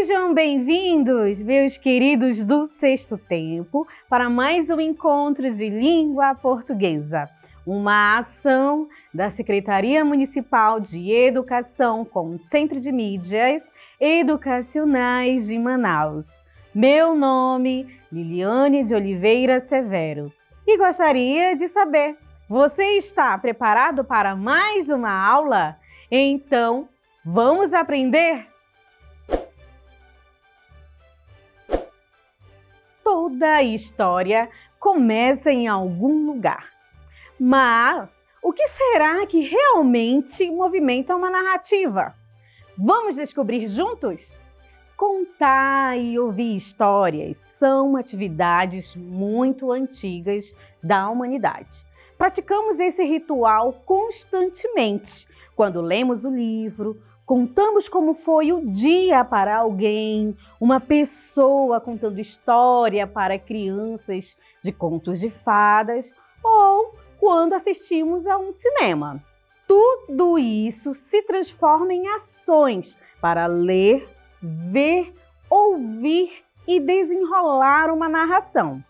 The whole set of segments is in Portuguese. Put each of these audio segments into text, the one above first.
Sejam bem-vindos, meus queridos do Sexto Tempo, para mais um encontro de língua portuguesa, uma ação da Secretaria Municipal de Educação com o Centro de Mídias Educacionais de Manaus. Meu nome, Liliane de Oliveira Severo, e gostaria de saber, você está preparado para mais uma aula? Então, vamos aprender? Toda história começa em algum lugar. Mas o que será que realmente movimenta uma narrativa? Vamos descobrir juntos? Contar e ouvir histórias são atividades muito antigas da humanidade. Praticamos esse ritual constantemente. Quando lemos o livro, contamos como foi o dia para alguém, uma pessoa contando história para crianças de contos de fadas, ou quando assistimos a um cinema. Tudo isso se transforma em ações para ler, ver, ouvir e desenrolar uma narração.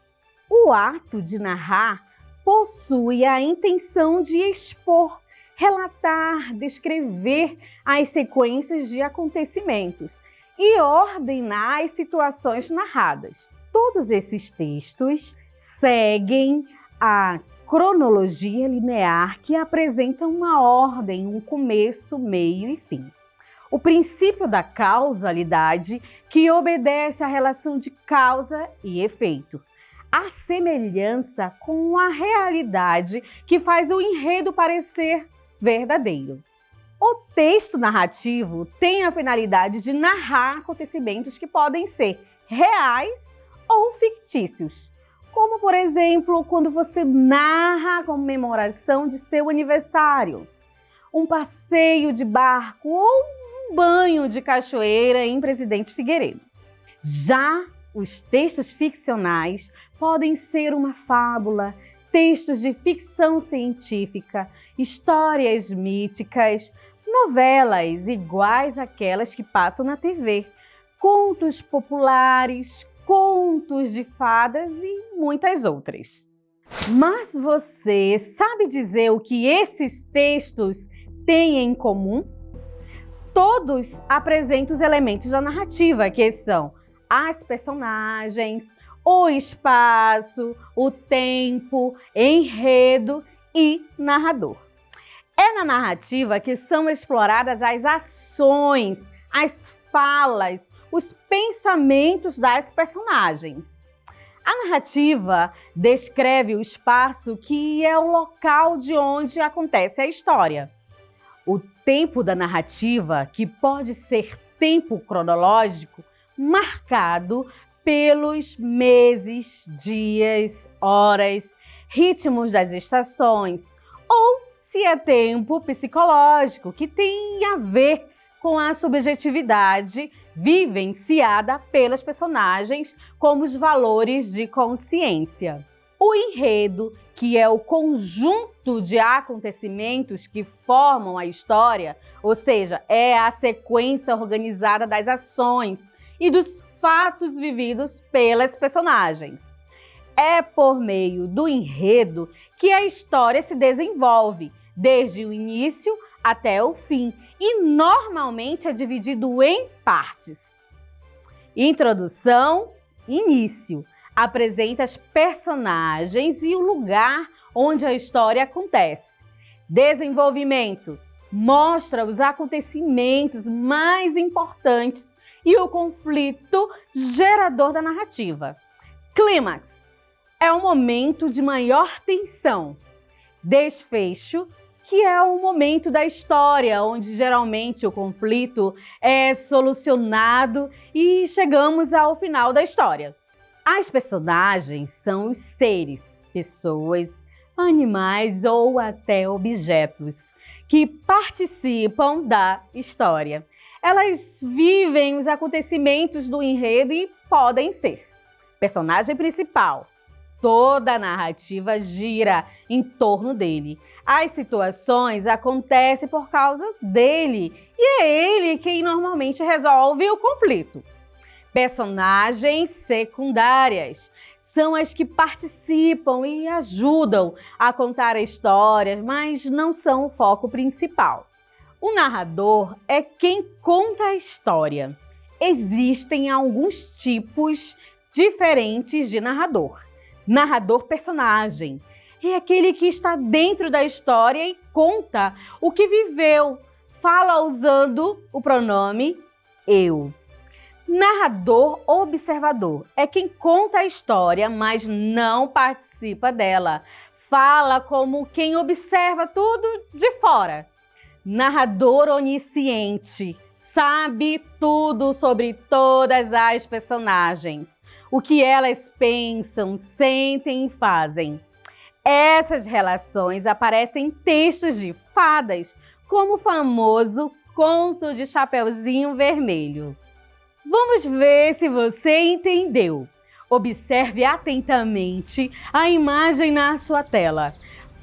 O ato de narrar possui a intenção de expor, relatar, descrever as sequências de acontecimentos e ordenar as situações narradas. Todos esses textos seguem a cronologia linear que apresenta uma ordem, um começo, meio e fim. O princípio da causalidade, que obedece à relação de causa e efeito. A semelhança com a realidade que faz o enredo parecer verdadeiro. O texto narrativo tem a finalidade de narrar acontecimentos que podem ser reais ou fictícios, como, por exemplo, quando você narra a comemoração de seu aniversário, um passeio de barco ou um banho de cachoeira em Presidente Figueiredo. Já os textos ficcionais podem ser uma fábula, textos de ficção científica, histórias míticas, novelas iguais àquelas que passam na TV, contos populares, contos de fadas e muitas outras. Mas você sabe dizer o que esses textos têm em comum? Todos apresentam os elementos da narrativa, que são as personagens, o espaço, o tempo, enredo e narrador. É na narrativa que são exploradas as ações, as falas, os pensamentos das personagens. A narrativa descreve o espaço que é o local de onde acontece a história. O tempo da narrativa, que pode ser tempo cronológico, marcado pelos meses, dias, horas, ritmos das estações, ou se é tempo psicológico, que tem a ver com a subjetividade vivenciada pelas personagens como os valores de consciência. O enredo, que é o conjunto de acontecimentos que formam a história, ou seja, é a sequência organizada das ações e dos fatos vividos pelas personagens. É por meio do enredo que a história se desenvolve, desde o início até o fim, e normalmente é dividido em partes. Introdução, início. Apresenta as personagens e o lugar onde a história acontece. Desenvolvimento. Mostra os acontecimentos mais importantes e o conflito gerador da narrativa. Clímax é o momento de maior tensão. Desfecho, que é o momento da história onde geralmente o conflito é solucionado e chegamos ao final da história. As personagens são os seres, pessoas, animais ou até objetos que participam da história. Elas vivem os acontecimentos do enredo e podem ser personagem principal. Toda a narrativa gira em torno dele. As situações acontecem por causa dele e é ele quem normalmente resolve o conflito. Personagens secundárias são as que participam e ajudam a contar a história, mas não são o foco principal. O narrador é quem conta a história. Existem alguns tipos diferentes de narrador. Narrador personagem é aquele que está dentro da história e conta o que viveu, fala usando o pronome eu. Narrador observador é quem conta a história, mas não participa dela. Fala como quem observa tudo de fora. Narrador onisciente sabe tudo sobre todas as personagens, o que elas pensam, sentem e fazem. Essas relações aparecem em textos de fadas, como o famoso Conto de Chapeuzinho Vermelho. Vamos ver se você entendeu. Observe atentamente a imagem na sua tela.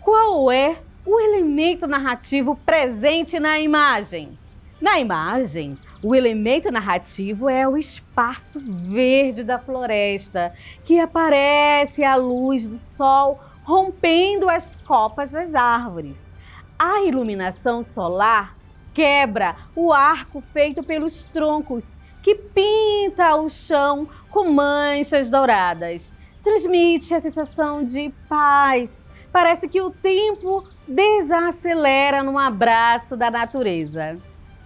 Qual é o elemento narrativo presente na imagem? Na imagem, o elemento narrativo é o espaço verde da floresta, que aparece à luz do sol, rompendo as copas das árvores. A iluminação solar quebra o arco feito pelos troncos, que pinta o chão com manchas douradas. Transmite a sensação de paz. Parece que o tempo desacelera num abraço da natureza.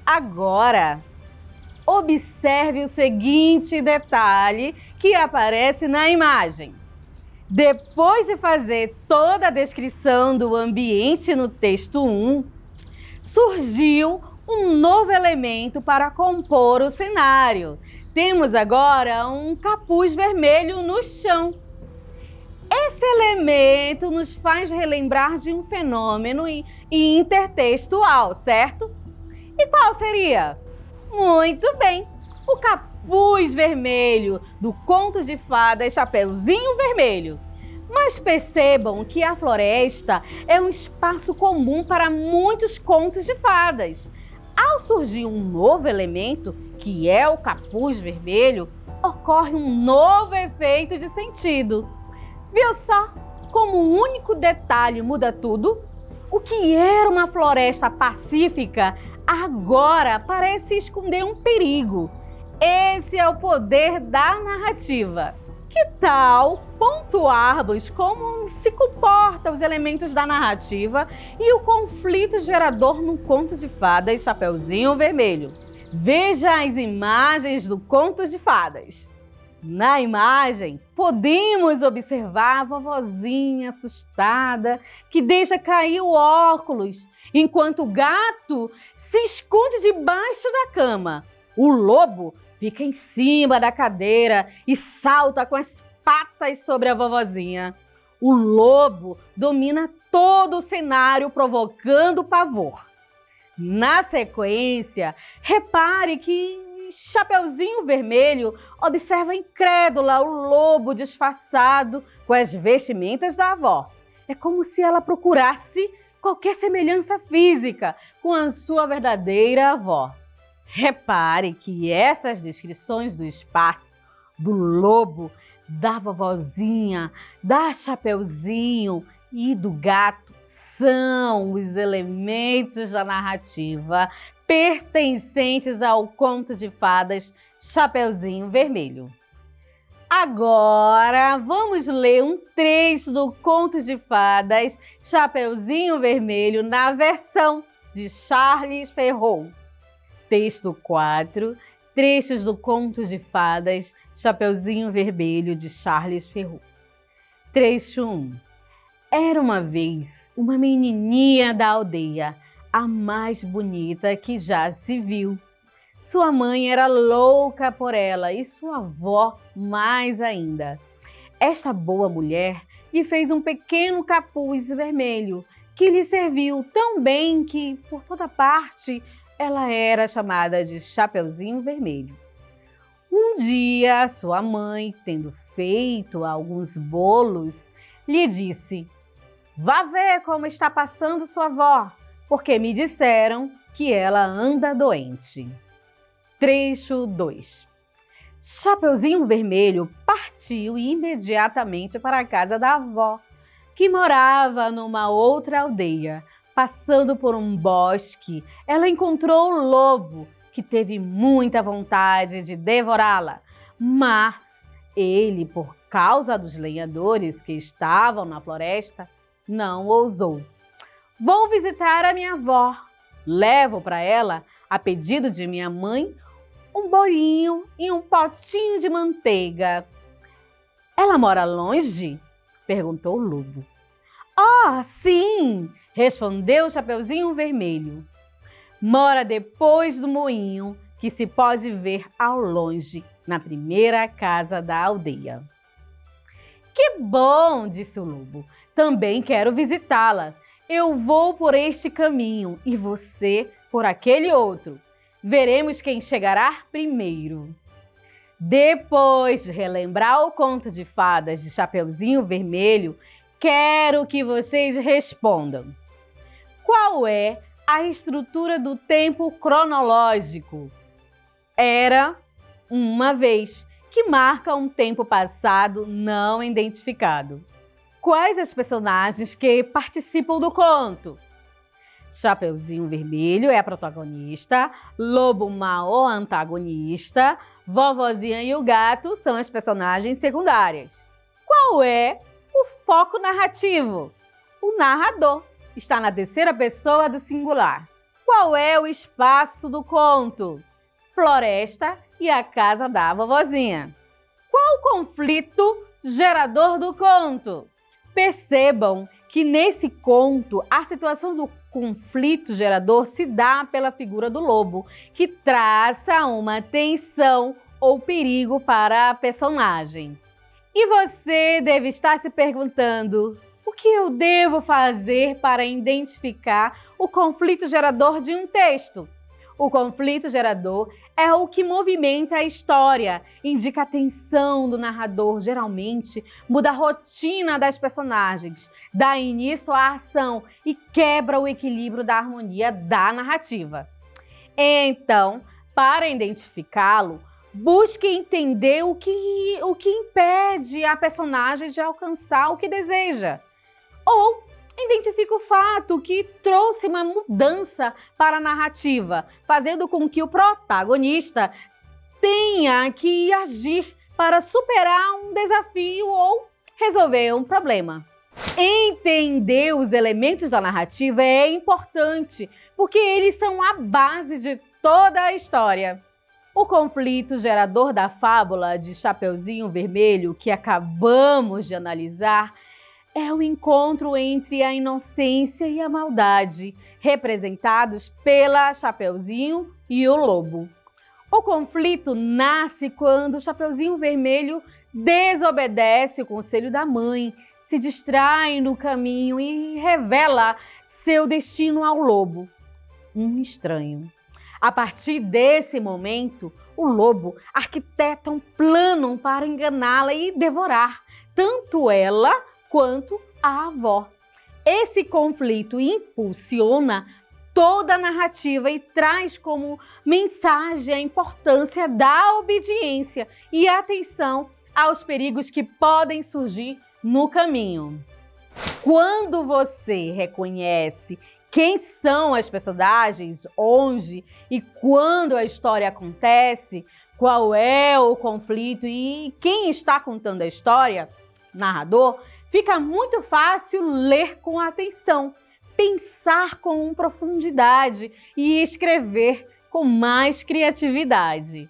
Agora, observe o seguinte detalhe que aparece na imagem. Depois de fazer toda a descrição do ambiente no texto 1, surgiu um novo elemento para compor o cenário. Temos agora um capuz vermelho no chão. Esse elemento nos faz relembrar de um fenômeno intertextual, certo? E qual seria? Muito bem, o capuz vermelho do Conto de Fadas Chapeuzinho Vermelho. Mas percebam que a floresta é um espaço comum para muitos contos de fadas. Ao surgir um novo elemento, que é o capuz vermelho, ocorre um novo efeito de sentido. Viu só como um único detalhe muda tudo? O que era uma floresta pacífica agora parece esconder um perigo. Esse é o poder da narrativa. Que tal pontuarmos como se comportam os elementos da narrativa e o conflito gerador no Conto de Fadas Chapeuzinho Vermelho? Veja as imagens do Conto de Fadas. Na imagem, podemos observar a vovozinha assustada que deixa cair o óculos, enquanto o gato se esconde debaixo da cama. O lobo fica em cima da cadeira e salta com as patas sobre a vovozinha. O lobo domina todo o cenário, provocando pavor. Na sequência, repare que Chapeuzinho Vermelho observa incrédula o lobo disfarçado com as vestimentas da avó. É como se ela procurasse qualquer semelhança física com a sua verdadeira avó. Repare que essas descrições do espaço, do lobo, da vovozinha, da Chapeuzinho e do gato são os elementos da narrativa pertencentes ao Conto de Fadas Chapeuzinho Vermelho. Agora vamos ler um trecho do Conto de Fadas Chapeuzinho Vermelho na versão de Charles Perrault. Texto 4, trechos do Conto de Fadas Chapeuzinho Vermelho de Charles Perrault. Trecho 1. Era uma vez uma menininha da aldeia, a mais bonita que já se viu. Sua mãe era louca por ela e sua avó mais ainda. Esta boa mulher lhe fez um pequeno capuz vermelho que lhe serviu tão bem que, por toda parte, ela era chamada de Chapeuzinho Vermelho. Um dia, sua mãe, tendo feito alguns bolos, lhe disse: "Vá ver como está passando sua avó, porque me disseram que ela anda doente." Trecho 2. Chapeuzinho Vermelho partiu imediatamente para a casa da avó, que morava numa outra aldeia. Passando por um bosque, ela encontrou o lobo, que teve muita vontade de devorá-la, mas ele, por causa dos lenhadores que estavam na floresta, não ousou. Vou visitar a minha avó. Levo para ela, a pedido de minha mãe, um bolinho e um potinho de manteiga. Ela mora longe? Perguntou o lobo. Ah, sim! Respondeu o Chapeuzinho Vermelho. Mora depois do moinho, que se pode ver ao longe, na primeira casa da aldeia. Que bom, disse o lobo. Também quero visitá-la. Eu vou por este caminho e você por aquele outro. Veremos quem chegará primeiro. Depois de relembrar o conto de fadas de Chapeuzinho Vermelho, quero que vocês respondam. Qual é a estrutura do tempo cronológico? Era uma vez, que marca um tempo passado não identificado. Quais as personagens que participam do conto? Chapeuzinho Vermelho é a protagonista, Lobo Mau o antagonista, Vovozinha e o Gato são as personagens secundárias. Qual é o foco narrativo? O narrador está na terceira pessoa do singular. Qual é o espaço do conto? Floresta e a casa da vovozinha. Qual o conflito gerador do conto? Percebam que nesse conto a situação do conflito gerador se dá pela figura do lobo, que traça uma tensão ou perigo para a personagem. E você deve estar se perguntando: o que eu devo fazer para identificar o conflito gerador de um texto? O conflito gerador é o que movimenta a história, indica a tensão do narrador, geralmente muda a rotina das personagens, dá início à ação e quebra o equilíbrio da harmonia da narrativa. Então, para identificá-lo, busque entender o que impede a personagem de alcançar o que deseja. Ou identifique o fato que trouxe uma mudança para a narrativa, fazendo com que o protagonista tenha que agir para superar um desafio ou resolver um problema. Entender os elementos da narrativa é importante, porque eles são a base de toda a história. O conflito gerador da fábula de Chapeuzinho Vermelho, que acabamos de analisar, é o encontro entre a inocência e a maldade, representados pela Chapeuzinho e o lobo. O conflito nasce quando o Chapeuzinho Vermelho desobedece o conselho da mãe, se distrai no caminho e revela seu destino ao lobo, um estranho. A partir desse momento, o lobo arquiteta um plano para enganá-la e devorar tanto ela quanto a avó. Esse conflito impulsiona toda a narrativa e traz como mensagem a importância da obediência e atenção aos perigos que podem surgir no caminho. Quando você reconhece quem são as personagens, onde e quando a história acontece, qual é o conflito e quem está contando a história, narrador, fica muito fácil ler com atenção, pensar com profundidade e escrever com mais criatividade.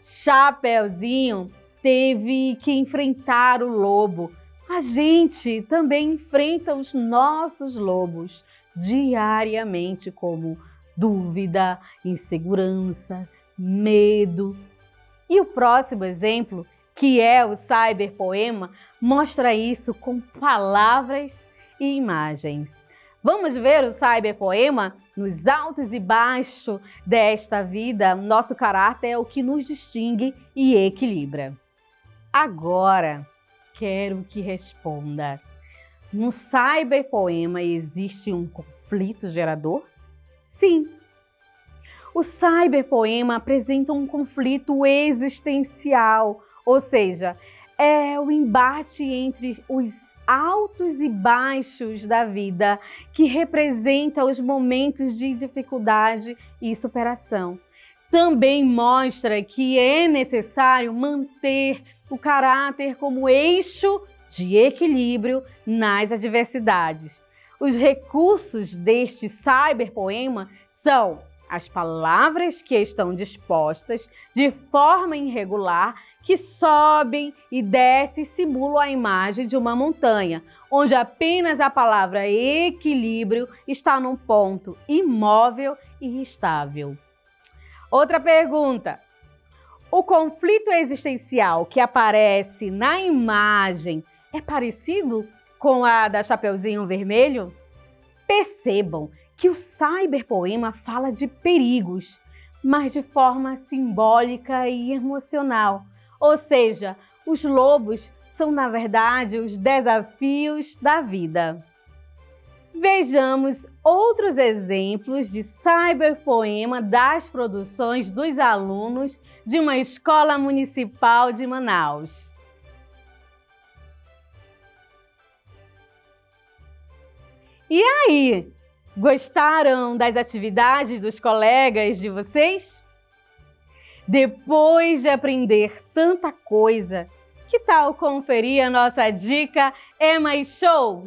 Chapeuzinho teve que enfrentar o lobo. A gente também enfrenta os nossos lobos diariamente, como dúvida, insegurança, medo. E o próximo exemplo, que é o cyberpoema, mostra isso com palavras e imagens. Vamos ver o cyberpoema? Nos altos e baixos desta vida, nosso caráter é o que nos distingue e equilibra. Agora, quero que responda. No cyberpoema existe um conflito gerador? Sim. O cyberpoema apresenta um conflito existencial, ou seja, é o embate entre os altos e baixos da vida, que representa os momentos de dificuldade e superação. Também mostra que é necessário manter o caráter como eixo de equilíbrio nas adversidades. Os recursos deste cyberpoema são as palavras que estão dispostas de forma irregular, que sobem e descem e simulam a imagem de uma montanha, onde apenas a palavra equilíbrio está num ponto imóvel e estável. Outra pergunta. O conflito existencial que aparece na imagem é parecido com a da Chapeuzinho Vermelho? Percebam que o cyberpoema fala de perigos, mas de forma simbólica e emocional. Ou seja, os lobos são, na verdade, os desafios da vida. Vejamos outros exemplos de cyberpoema das produções dos alunos de uma escola municipal de Manaus. E aí, gostaram das atividades dos colegas de vocês? Depois de aprender tanta coisa, que tal conferir a nossa dica É Mais Show?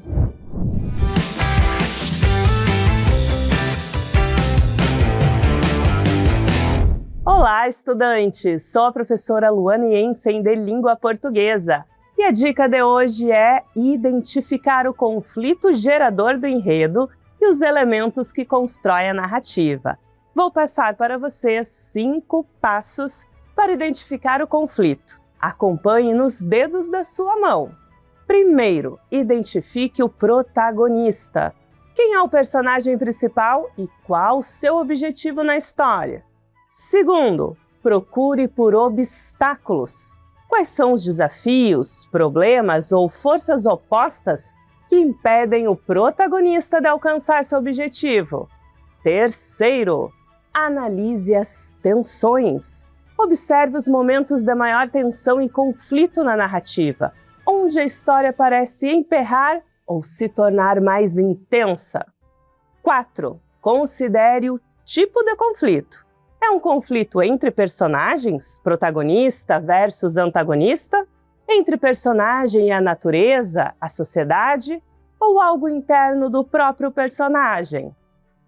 Olá, estudantes! Sou a professora Luane Jensen de Língua Portuguesa e a dica de hoje é identificar o conflito gerador do enredo e os elementos que constroem a narrativa. Vou passar para vocês 5 passos para identificar o conflito. Acompanhe nos dedos da sua mão. Primeiro, identifique o protagonista. Quem é o personagem principal e qual o seu objetivo na história? Segundo, procure por obstáculos. Quais são os desafios, problemas ou forças opostas que impedem o protagonista de alcançar seu objetivo? Terceiro, analise as tensões. Observe os momentos de maior tensão e conflito na narrativa, onde a história parece emperrar ou se tornar mais intensa. 4. Considere o tipo de conflito. É um conflito entre personagens, protagonista versus antagonista? Entre personagem e a natureza, a sociedade? Ou algo interno do próprio personagem?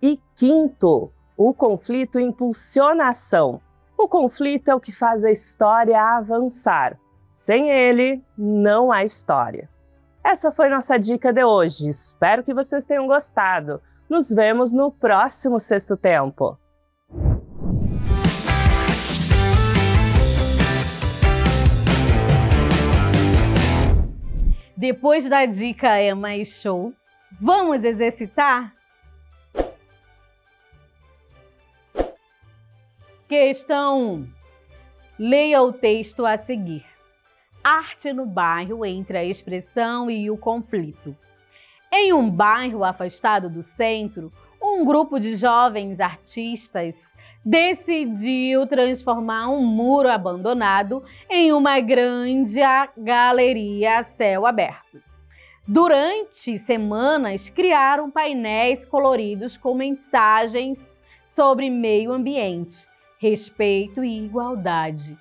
E quinto, o conflito impulsiona a ação. O conflito é o que faz a história avançar. Sem ele, não há história. Essa foi nossa dica de hoje. Espero que vocês tenham gostado. Nos vemos no próximo Sexto Tempo. Depois da dica É Mais Show, vamos exercitar? Questão 1. Leia o texto a seguir. Arte no bairro entre a expressão e o conflito. Em um bairro afastado do centro, um grupo de jovens artistas decidiu transformar um muro abandonado em uma grande galeria a céu aberto. Durante semanas, criaram painéis coloridos com mensagens sobre meio ambiente, respeito e igualdade.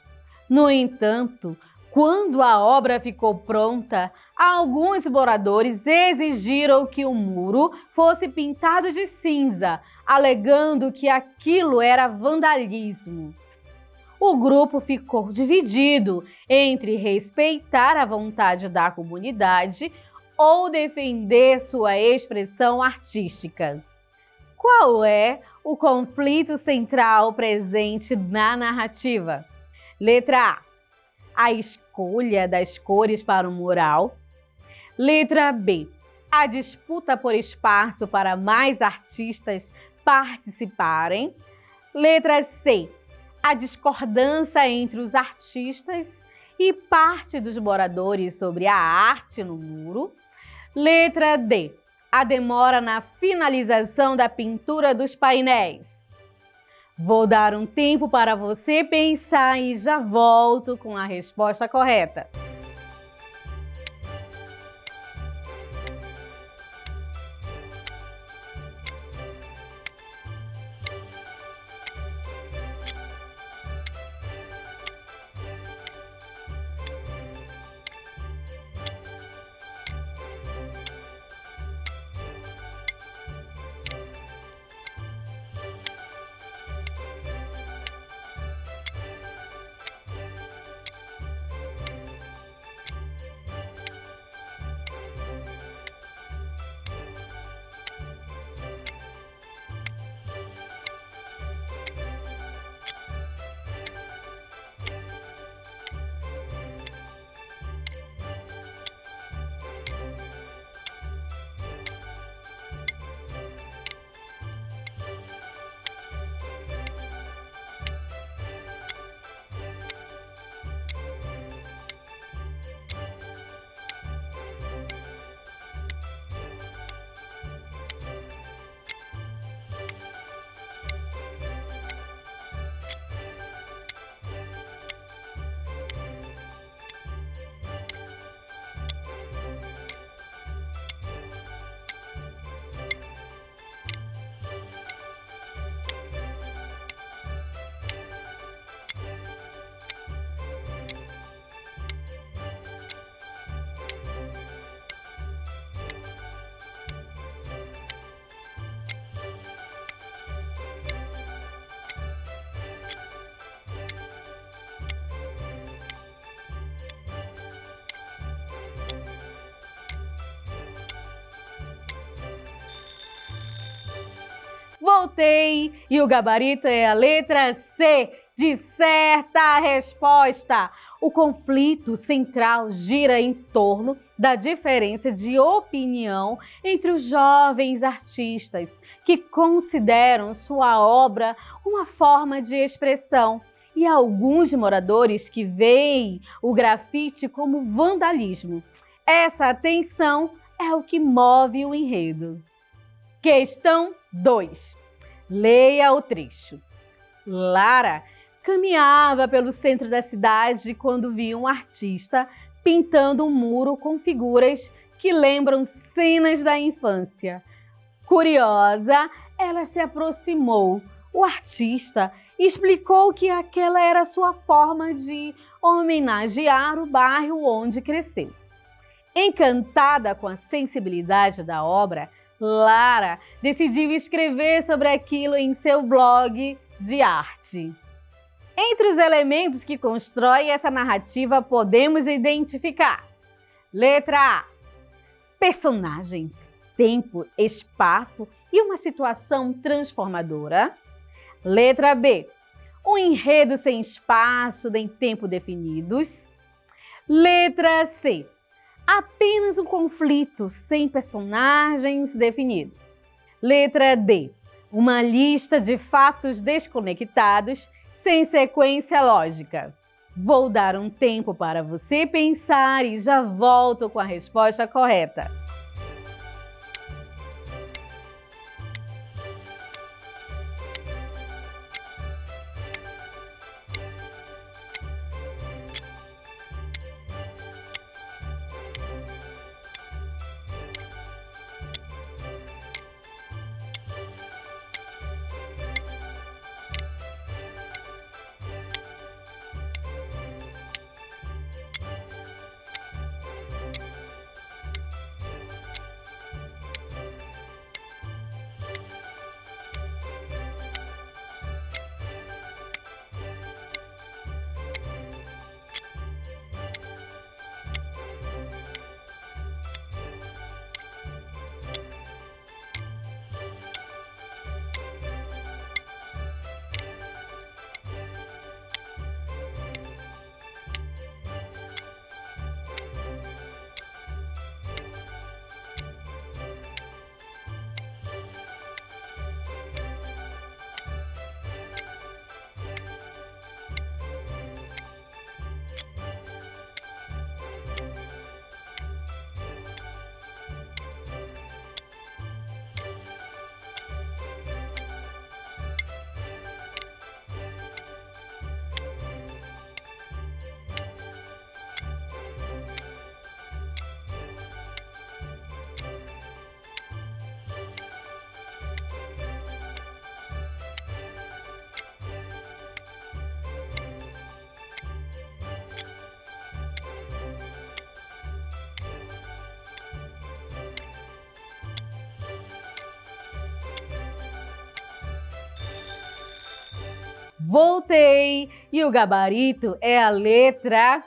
No entanto, quando a obra ficou pronta, alguns moradores exigiram que o muro fosse pintado de cinza, alegando que aquilo era vandalismo. O grupo ficou dividido entre respeitar a vontade da comunidade ou defender sua expressão artística. Qual é o conflito central presente na narrativa? Letra A. A escolha das cores para o mural. Letra B. A disputa por espaço para mais artistas participarem. Letra C. A discordância entre os artistas e parte dos moradores sobre a arte no muro. Letra D. A demora na finalização da pintura dos painéis. Vou dar um tempo para você pensar e já volto com a resposta correta. Voltei e o gabarito é a letra C de certa resposta. O conflito central gira em torno da diferença de opinião entre os jovens artistas que consideram sua obra uma forma de expressão e alguns moradores que veem o grafite como vandalismo. Essa tensão é o que move o enredo. Questão 2. Leia o trecho. Lara caminhava pelo centro da cidade quando viu um artista pintando um muro com figuras que lembram cenas da infância. Curiosa, ela se aproximou. O artista explicou que aquela era sua forma de homenagear o bairro onde cresceu. Encantada com a sensibilidade da obra, Lara decidiu escrever sobre aquilo em seu blog de arte. Entre os elementos que constroem essa narrativa, podemos identificar: letra A, personagens, tempo, espaço e uma situação transformadora. Letra B, um enredo sem espaço nem tempo definidos. Letra C, apenas um conflito sem personagens definidos. Letra D, uma lista de fatos desconectados sem sequência lógica. Vou dar um tempo para você pensar e já volto com a resposta correta. Voltei! E o gabarito é a letra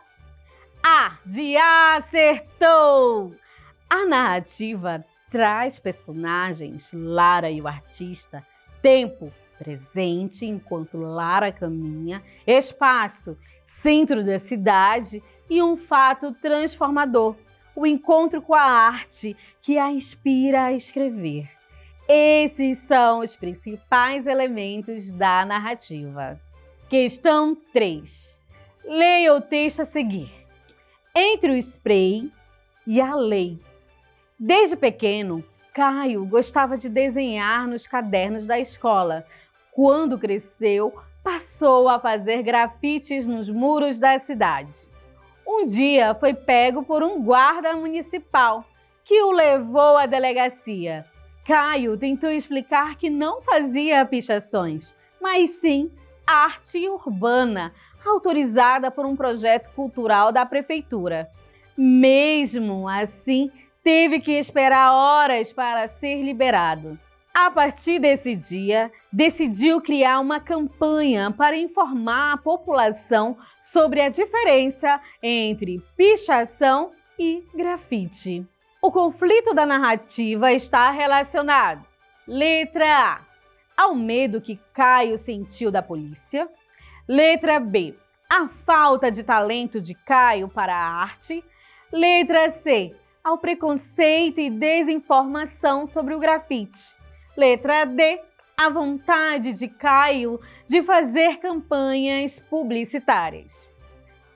A, de acertou! A narrativa traz personagens, Lara e o artista, tempo, presente enquanto Lara caminha, espaço, centro da cidade e um fato transformador, o encontro com a arte que a inspira a escrever. Esses são os principais elementos da narrativa. Questão 3. Leia o texto a seguir. Entre o spray e a lei. Desde pequeno, Caio gostava de desenhar nos cadernos da escola. Quando cresceu, passou a fazer grafites nos muros da cidade. Um dia foi pego por um guarda municipal, que o levou à delegacia. Caio tentou explicar que não fazia pichações, mas sim arte urbana, autorizada por um projeto cultural da prefeitura. Mesmo assim, teve que esperar horas para ser liberado. A partir desse dia, decidiu criar uma campanha para informar a população sobre a diferença entre pichação e grafite. O conflito da narrativa está relacionado. Letra A. Ao medo que Caio sentiu da polícia. Letra B. A falta de talento de Caio para a arte. Letra C. Ao preconceito e desinformação sobre o grafite. Letra D. A vontade de Caio de fazer campanhas publicitárias.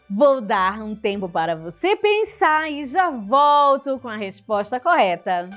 Vou dar um tempo para você pensar e já volto com a resposta correta.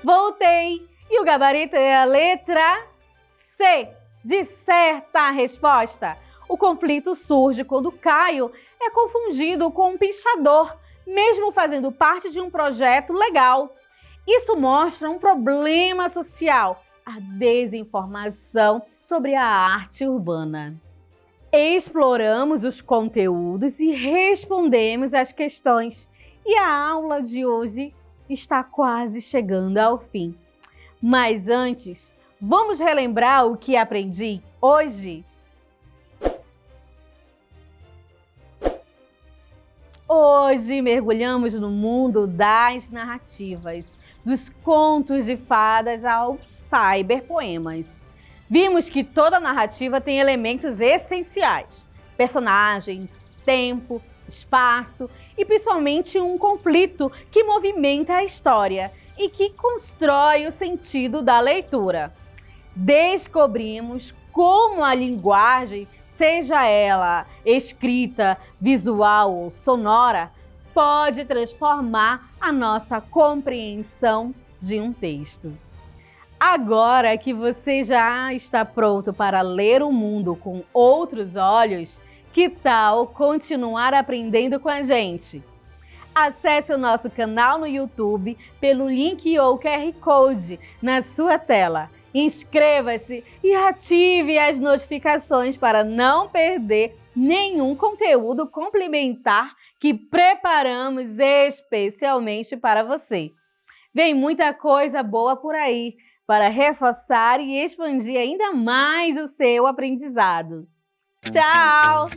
Voltei! E o gabarito é a letra C, de certa resposta. O conflito surge quando Caio é confundido com um pichador, mesmo fazendo parte de um projeto legal. Isso mostra um problema social, a desinformação sobre a arte urbana. Exploramos os conteúdos e respondemos às questões. E a aula de hoje está quase chegando ao fim. Mas antes, vamos relembrar o que aprendi hoje? Hoje mergulhamos no mundo das narrativas, dos contos de fadas aos cyberpoemas. Vimos que toda narrativa tem elementos essenciais: personagens, tempo, espaço e principalmente um conflito que movimenta a história e que constrói o sentido da leitura. Descobrimos como a linguagem, seja ela escrita, visual ou sonora, pode transformar a nossa compreensão de um texto. Agora que você já está pronto para ler o mundo com outros olhos, que tal continuar aprendendo com a gente? Acesse o nosso canal no YouTube pelo link ou QR Code na sua tela. Inscreva-se e ative as notificações para não perder nenhum conteúdo complementar que preparamos especialmente para você. Vem muita coisa boa por aí para reforçar e expandir ainda mais o seu aprendizado. Tchau!